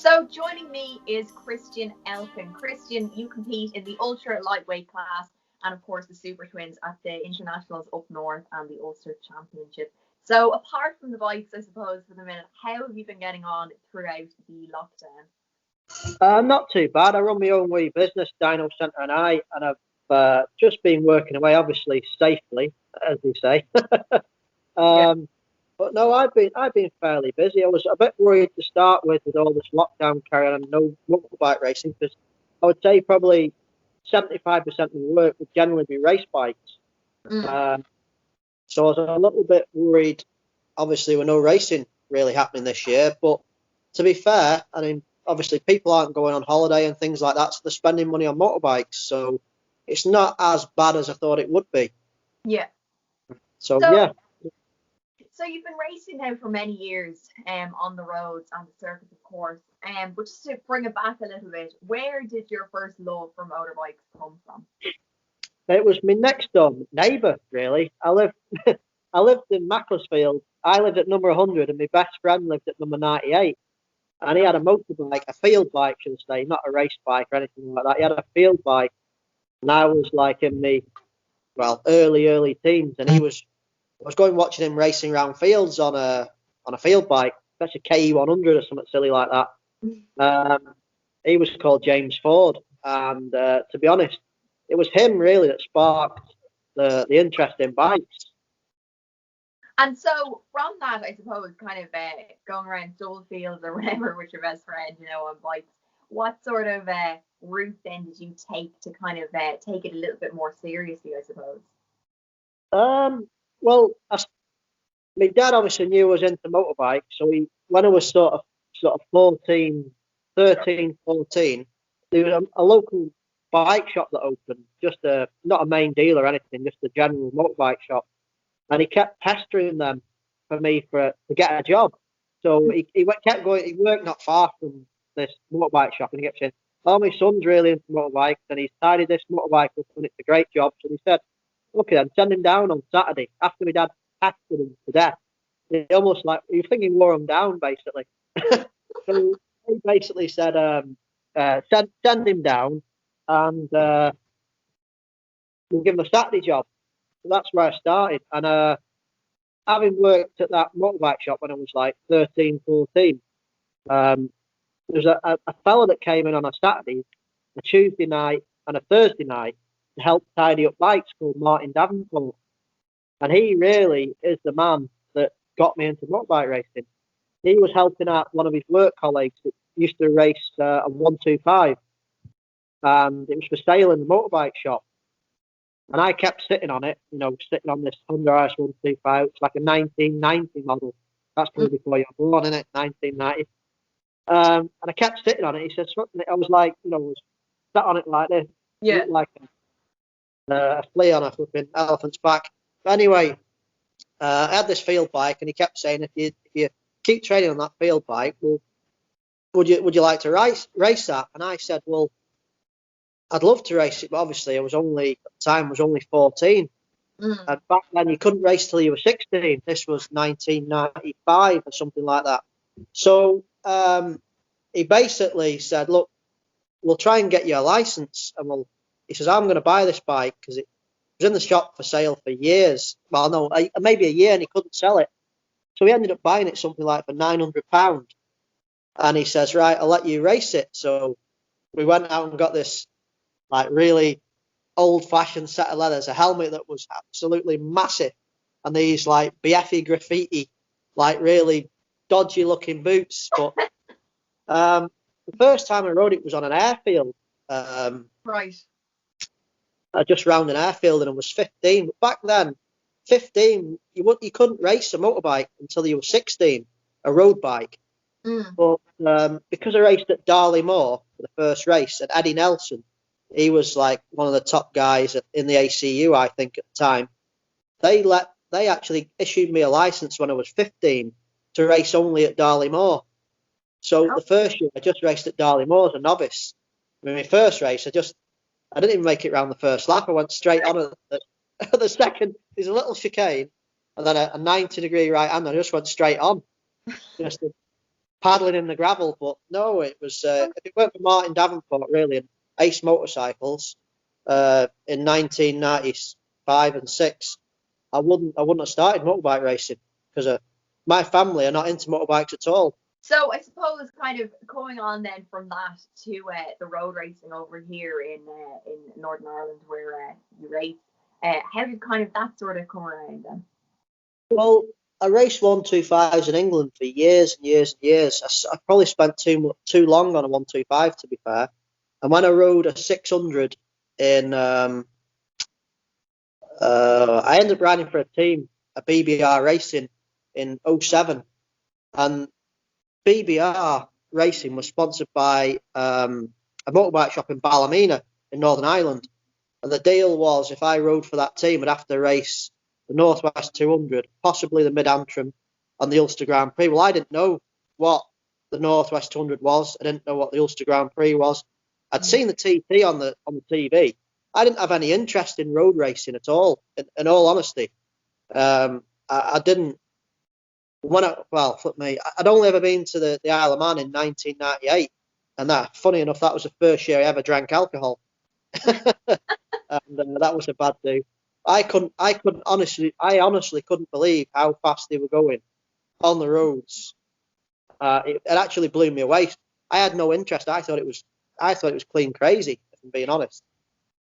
So joining me is Christian Elkin. Christian, you compete in the ultra lightweight class and of course the Super Twins at the Internationals up north and the Ulster Championship. So apart from the bikes, I suppose for the minute, how have you been getting on throughout the lockdown? Not too bad. I run my own wee business, Dino Centre and I've just been working away, obviously safely, as they say. Yeah. But no, I've been fairly busy. I was a bit worried to start with all this lockdown carry on and no motorbike racing, because I would say probably 75% of the work would generally be race bikes. Mm. Um, so I was a little bit worried. Obviously, with no racing really happening this year, but to be fair, I mean, obviously people aren't going on holiday and things like that, so they're spending money on motorbikes. So it's not as bad as I thought it would be. Yeah. So So yeah, so you've been racing now for many years on the roads and the circuits of course. But just to bring it back a little bit, where did your first love for motorbikes come from? it was my next door neighbour. Really, I lived in Macclesfield. I lived at number 100, and my best friend lived at number 98. And he had a motorbike, a field bike, should I say, not a race bike or anything like that. He had a field bike, and I was like in the early teens, and I was going watching him racing around fields on a field bike, that's a KE 100 or something silly like that. He was called James Ford, and to be honest, it was him really that sparked the interest in bikes. And so from that, I suppose, kind of going around Fields or whatever with your best friend, on bikes, what sort of route then did you take to kind of take it a little bit more seriously, I suppose? Um, well, my dad obviously knew I was into motorbikes, so when I was sort of 14, 13, 14, there was a local bike shop that opened, just not a main deal or anything, just a general motorbike shop, and he kept pestering them for me to get a job. So kept going. He worked not far from this motorbike shop, and he kept saying, "Oh, my son's really into motorbikes, and he's tidied this motorbike up, and it's a great job." So he said, "Okay, then send him down on Saturday." After my dad pestered him to death, he almost like you think he wore him down, basically. So he basically said, "Send him down, and we'll give him a Saturday job." So that's where I started, and having worked at that motorbike shop when I was like 13, 14, there was a fella that came in on a Saturday, a Tuesday night, and a Thursday night to help tidy up bikes, called Martin Davenport. And he really is the man that got me into motorbike racing. He was helping out one of his work colleagues that used to race a 125, and it was for sale in the motorbike shop. And I kept sitting on it, sitting on this Honda RS 125. It's like a 1990 model. That's Mm. probably before you were born, isn't it? 1990. And I kept sitting on it. He said, something. I was like, I was sat on it like this. It Yeah. looked like a flea on a flipping elephant's back. But anyway, I had this field bike, and he kept saying, if you keep training on that field bike, well, would you like to race that? And I said, well, I'd love to race it, but obviously I was only at the time was only 14, Mm. and back then you couldn't race till you were 16. This was 1995 or something like that. So he basically said, look, we'll try and get you a license, and he says, I'm going to buy this bike because it was in the shop for sale for years. Well, no, maybe a year, and he couldn't sell it. So he ended up buying it something like for £900. And he says, right, I'll let you race it. So we went out and got this like really old-fashioned set of leathers, a helmet that was absolutely massive, and these like BFE graffiti, like really dodgy-looking boots. But the first time I rode it was on an airfield. Right. Just round an airfield, and I was 15. But back then, 15, you couldn't race a motorbike until you were 16, a road bike. Mm. But because I raced at Darley Moor for the first race, and Eddie Nelson, he was like one of the top guys in the ACU, I think, at the time. They actually issued me a license when I was 15 to race only at Darley Moor. So the first year I just raced at Darley Moor as a novice. I mean, my first race, I didn't even make it round the first lap. I went straight on at the second. There's a little chicane, and then a 90-degree right hand, and I just went straight on. Just paddling in the gravel. But no, it was if it weren't for Martin Davenport really and Ace Motorcycles in 1995 and six, I wouldn't have started motorbike racing because my family are not into motorbikes at all. So I suppose kind of going on then from that to the road racing over here in Northern Ireland where you race. How did kind of that sort of come around then? Well, I raced 125s in England for years and years and years. I probably spent too long on a 125 to be fair. And when I rode a 600 in, I ended up riding for a team, a BBR Racing in '07, and BBR Racing was sponsored by a motorbike shop in Ballymena in Northern Ireland. And the deal was if I rode for that team, I'd have to race the Northwest 200, possibly the Mid Antrim, and the Ulster Grand Prix. Well, I didn't know what the Northwest 200 was. I didn't know what the Ulster Grand Prix was. I'd seen the TT on the TV. I didn't have any interest in road racing at all. In all honesty, I didn't. Flip me. I'd only ever been to the Isle of Man in 1998, and funny enough, that was the first year I ever drank alcohol. And that was a bad day. I honestly couldn't believe how fast they were going on the roads. It actually blew me away. I had no interest. I thought it was clean crazy, if I'm being honest.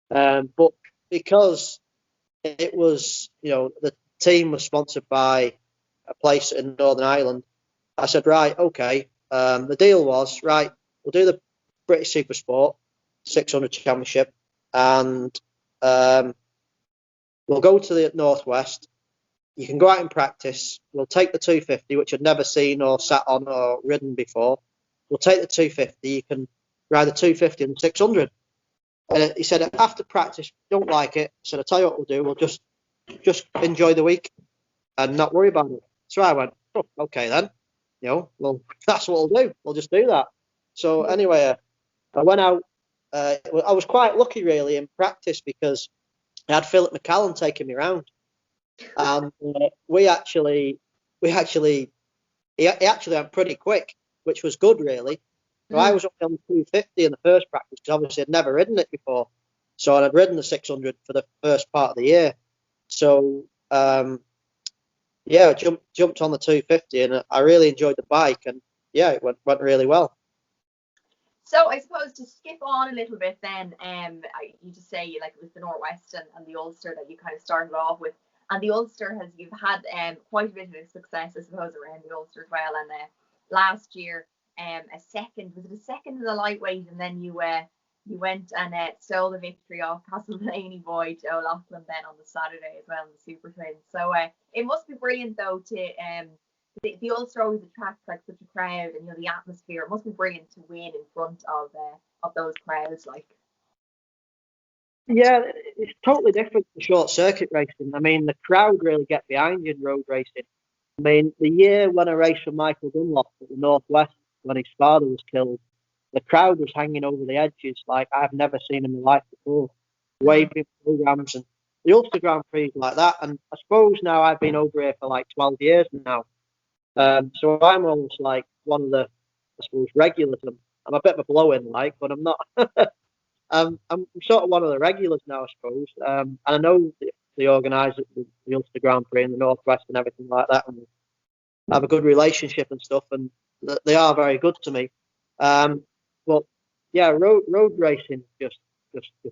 But because it was, the team was sponsored by a place in Northern Ireland, I said, right, okay. The deal was, right, we'll do the British Supersport 600 Championship, and we'll go to the Northwest. You can go out in practice. We'll take the 250, which I'd never seen or sat on or ridden before. We'll take the 250. You can ride the 250 and 600. And he said, after practice, don't like it. I said, I'll tell you what we'll do. We'll just enjoy the week and not worry about it. So I went, oh, okay then. Well, that's what we'll do. We'll just do that. So anyway, I went out. I was quite lucky, really, in practice because I had Philip McCallum taking me around. And he actually went pretty quick, which was good, really. So I was up on 250 in the first practice because obviously I'd never ridden it before. So I'd ridden the 600 for the first part of the year. So I jumped on the 250 and I really enjoyed the bike, and it went really well. So I suppose to skip on a little bit then, you just say like it was the Northwest and the Ulster that you kind of started off with. And the Ulster you've had quite a bit of success, I suppose, around the Ulster as well. And last year, was it a second in the lightweight, and then you went and stole the victory off Castleblaney boy Joe Laughlin then on the Saturday as well in the Super Twins. So it must be brilliant though to the Ulster always attracts like such a crowd, and the atmosphere. It must be brilliant to win in front of those crowds, like. Yeah, it's totally different to short circuit racing. I mean, the crowd really get behind you in road racing. I mean, the year when I raced for Michael Dunlop at the Northwest, when his father was killed, the crowd was hanging over the edges like I've never seen in my life before, waving programs, and the Ulster Grand Prix like that. And I suppose now I've been over here for like 12 years now. So I'm almost like one of the, I suppose, regulars. I'm a bit of a blow-in, like, but I'm not. I'm sort of one of the regulars now, I suppose. And I know the organisers of the Ulster Grand Prix in the Northwest and everything like that, and have a good relationship and stuff, and they are very good to me. But yeah, road racing just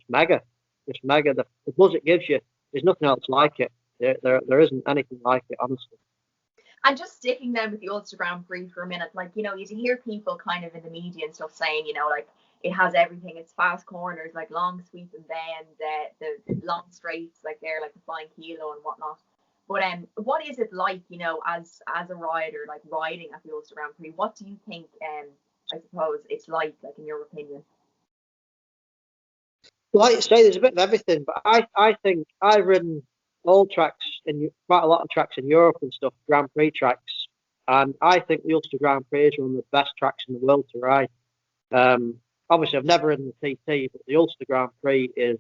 mega, just mega. The buzz it gives you, there's nothing else like it. There isn't anything like it, honestly. And just sticking then with the Ulster Grand Prix for a minute, like, you hear people kind of in the media and stuff saying, like, it has everything. It's fast corners, like long sweeping bends, the long straights, like they're like the flying kilo and whatnot. But what is it like, as a rider, like riding at the Ulster Grand Prix? What do you think, I suppose, it's like in your opinion? Like you say, there's a bit of everything, but I think I've ridden all tracks quite a lot of tracks in Europe and stuff, Grand Prix tracks, and I think the Ulster Grand Prix is one of the best tracks in the world to ride. Obviously, I've never ridden the TT, but the Ulster Grand Prix is.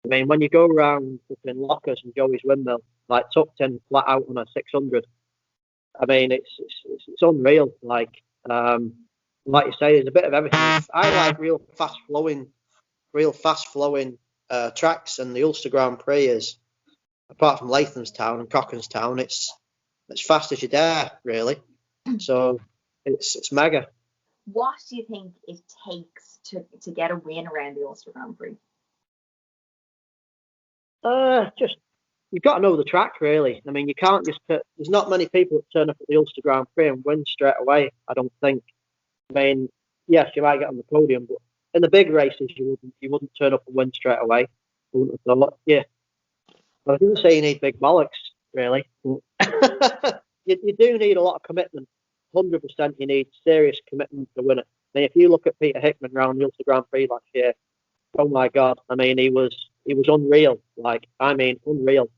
I mean, when you go around between Lockers and Joey's Windmill, like tucked in flat out on a 600, I mean, it's unreal. Like, Like you say, there's a bit of everything. I like real fast flowing tracks, and the Ulster Grand Prix is, apart from Lathamstown and Cockenstown, it's as fast as you dare, really. So it's mega. What do you think it takes to get a win around the Ulster Grand Prix? Just you've got to know the track, really. I mean, you can't just put. There's not many people that turn up at the Ulster Grand Prix and win straight away. I don't think. I mean, yes, you might get on the podium, but in the big races, you wouldn't turn up and win straight away. I wouldn't have thought. Yeah, I was going to say you need big bollocks, really. You do need a lot of commitment. 100%, you need serious commitment to win it. I mean, if you look at Peter Hickman round the Ulster Grand Prix last year, oh my God! I mean, he was unreal. Like, I mean, unreal.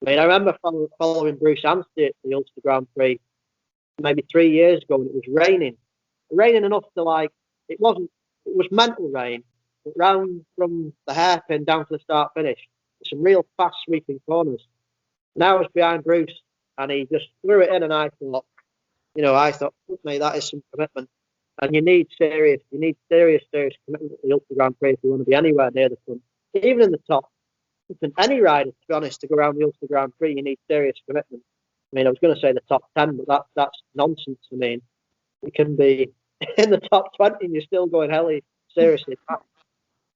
I mean, I remember following Bruce Anstey at the Ulster Grand Prix maybe 3 years ago, and it was raining enough to like it was mental rain, but round from the hairpin down to the start finish, some real fast sweeping corners. And I was behind Bruce, and he just threw it in, and I thought, mate, that is some commitment. And you need serious commitment at the Ulster Grand Prix if you want to be anywhere near the front. Even in the top, listen, any rider, to be honest, to go around the Ulster Grand Prix, you need serious commitment. I mean, I was going to say the top 10, but that's nonsense. I mean, you can be in the top 20 and you're still going hell seriously.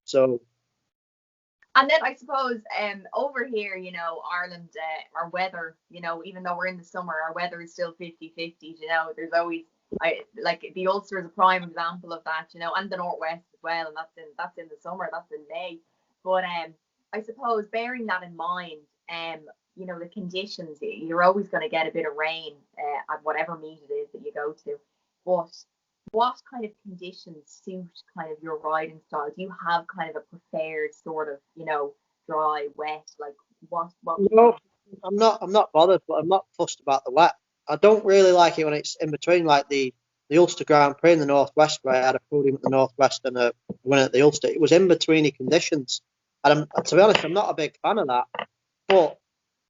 So. And then I suppose over here, Ireland, our weather, even though we're in the summer, our weather is still 50-50, there's always, like the Ulster is a prime example of that, and the Northwest as well, and that's in the summer, that's in May. But I suppose bearing that in mind, the conditions, you're always going to get a bit of rain at whatever meet it is that you go to. But what kind of conditions suit kind of your riding style? Do you have kind of a preferred sort of, dry, wet, like what? No, I'm not bothered, but I'm not fussed about the wet. I don't really like it when it's in between, like the Ulster Grand Prix in the Northwest, where I had a podium at the Northwest and a win at the Ulster. It was in betweeny conditions, and to be honest, I'm not a big fan of that. But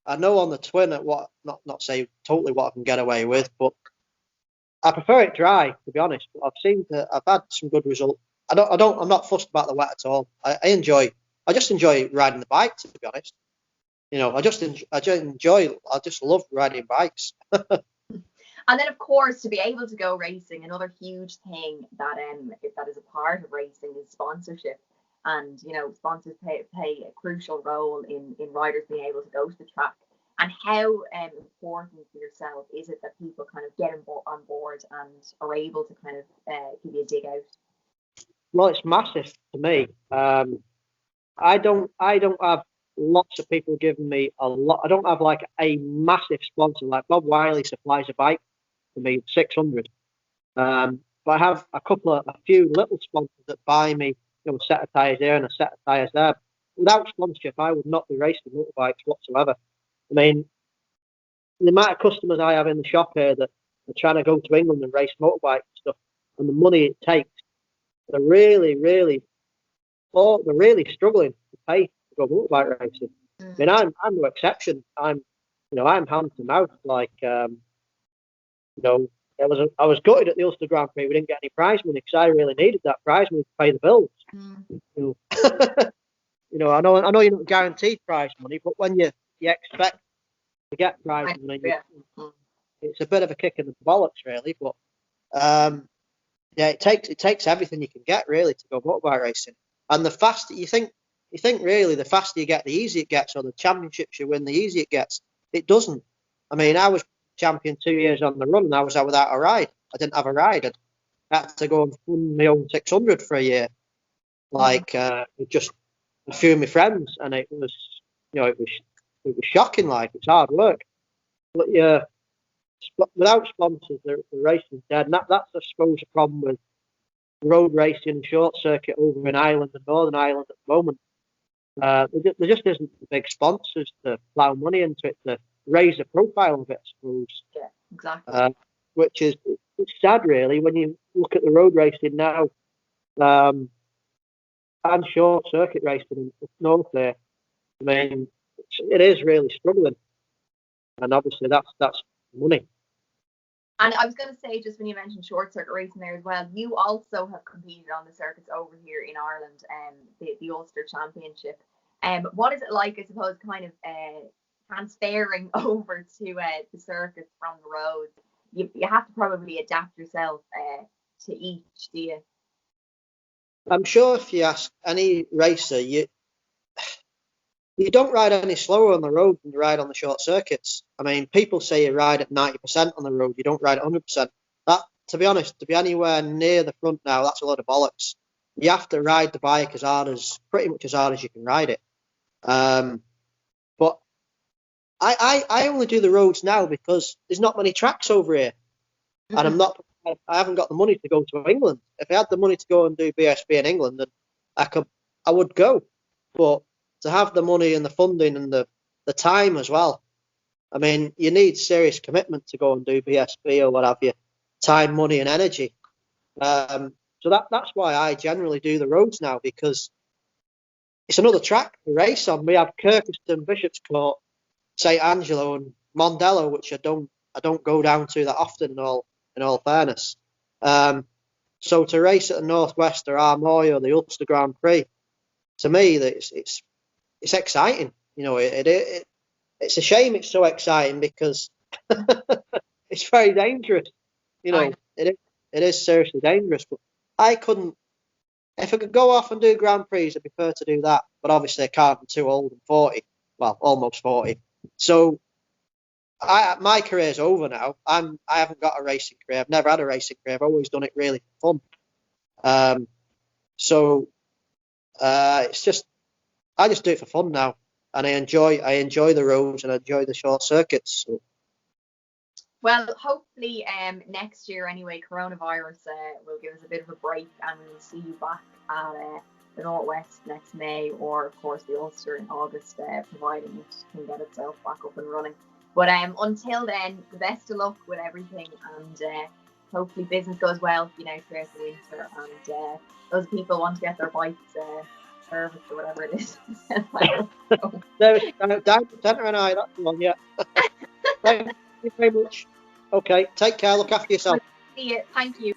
I know on the twin at not say totally what I can get away with, but I prefer it dry, to be honest. But I've had some good results. I'm not fussed about the wet at all. I just enjoy riding the bike, to be honest. I just love riding bikes. And then, of course, to be able to go racing, another huge thing that is a part of racing is sponsorship. And, sponsors play a crucial role in riders being able to go to the track. And how important for yourself is it that people kind of get on board and are able to kind of give you a dig out? Well, it's massive to me. I don't have lots of people giving me a lot. I don't have like a massive sponsor. Like Bob Wiley supplies a bike for me, 600. But I have a few little sponsors that buy me, a set of tyres here and a set of tyres there. Without sponsorship, I would not be racing motorbikes whatsoever. I mean, the amount of customers I have in the shop here that are trying to go to England and race motorbikes and stuff, and the money it takes, they're really, really, they're really struggling to pay to go motorbike racing. I mean, I'm no exception. I'm hand to mouth. Like, I was gutted at the Ulster Grand Prix. We didn't get any prize money because I really needed that prize money to pay the bills. I know you're not guaranteed prize money, but when you expect to get prize money, it's a bit of a kick in the bollocks, really. But it takes everything you can get really to go motorbike racing. And the faster you think really, the faster you get, the easier it gets. Or the championships you win, the easier it gets. It doesn't. I mean, I was champion 2 years on the run, and I was out without a ride. I didn't have a ride. I had to go and fund my own 600 for a year, like just a few of my friends, and it was shocking. Like, it's hard work, but without sponsors, the racing's dead. And that's, I suppose, a problem with road racing and short circuit over in Ireland and Northern Ireland at the moment. There just isn't the big sponsors to plough money into it to raise the profile of it, I suppose. Yeah, exactly. Which is it's sad, really, when you look at the road racing now, and short circuit racing in North there. I mean, it is really struggling, and obviously that's money. And I was going to say, just when you mentioned short circuit racing there as well, you also have competed on the circuits over here in Ireland, the Ulster Championship. What is it like, I suppose, kind of transferring over to the circuits from the roads? You have to probably adapt yourself to each, do you? I'm sure if you ask any racer, you don't ride any slower on the road than you ride on the short circuits. I mean, people say you ride at 90% on the road, you don't ride at 100%. That, to be honest, to be anywhere near the front now, that's a lot of bollocks. You have to ride the bike pretty much as hard as you can ride it. But I only do the roads now because there's not many tracks over here, and I haven't got the money to go to England. If I had the money to go and do BSB in England, then I would go. But to have the money and the funding and the time as well, I mean, you need serious commitment to go and do BSB or what have you, time, money, and energy. So that's why I generally do the roads now, because it's another track to race on. We have Kirkeston, Bishop's Court, St Angelo, and Mondello, which I don't go down to that often. In all fairness, so to race at the Northwest or Armoy or the Ulster Grand Prix, to me, it's exciting. You know, it's a shame it's so exciting because it's very dangerous. You know, it is seriously dangerous. But I couldn't, if I could go off and do Grand Prix, I'd prefer to do that. But obviously I can't. I'm too old. I'm 40. Well, almost 40. So my career's over now. I haven't got a racing career. I've never had a racing career. I've always done it really for fun. So it's just, I just do it for fun now, and I enjoy the roads and I enjoy the short circuits. So. Well, hopefully next year anyway, coronavirus will give us a bit of a break and we'll see you back at the Northwest next May, or of course the Ulster in August, providing it can get itself back up and running. But until then, the best of luck with everything, and hopefully business goes well, you know, throughout the winter, and those people want to get their bikes serviced or whatever it is. Down centre and I, that's the one, yeah. Thank you very much. Okay, take care, look after yourself. See you. Thank you.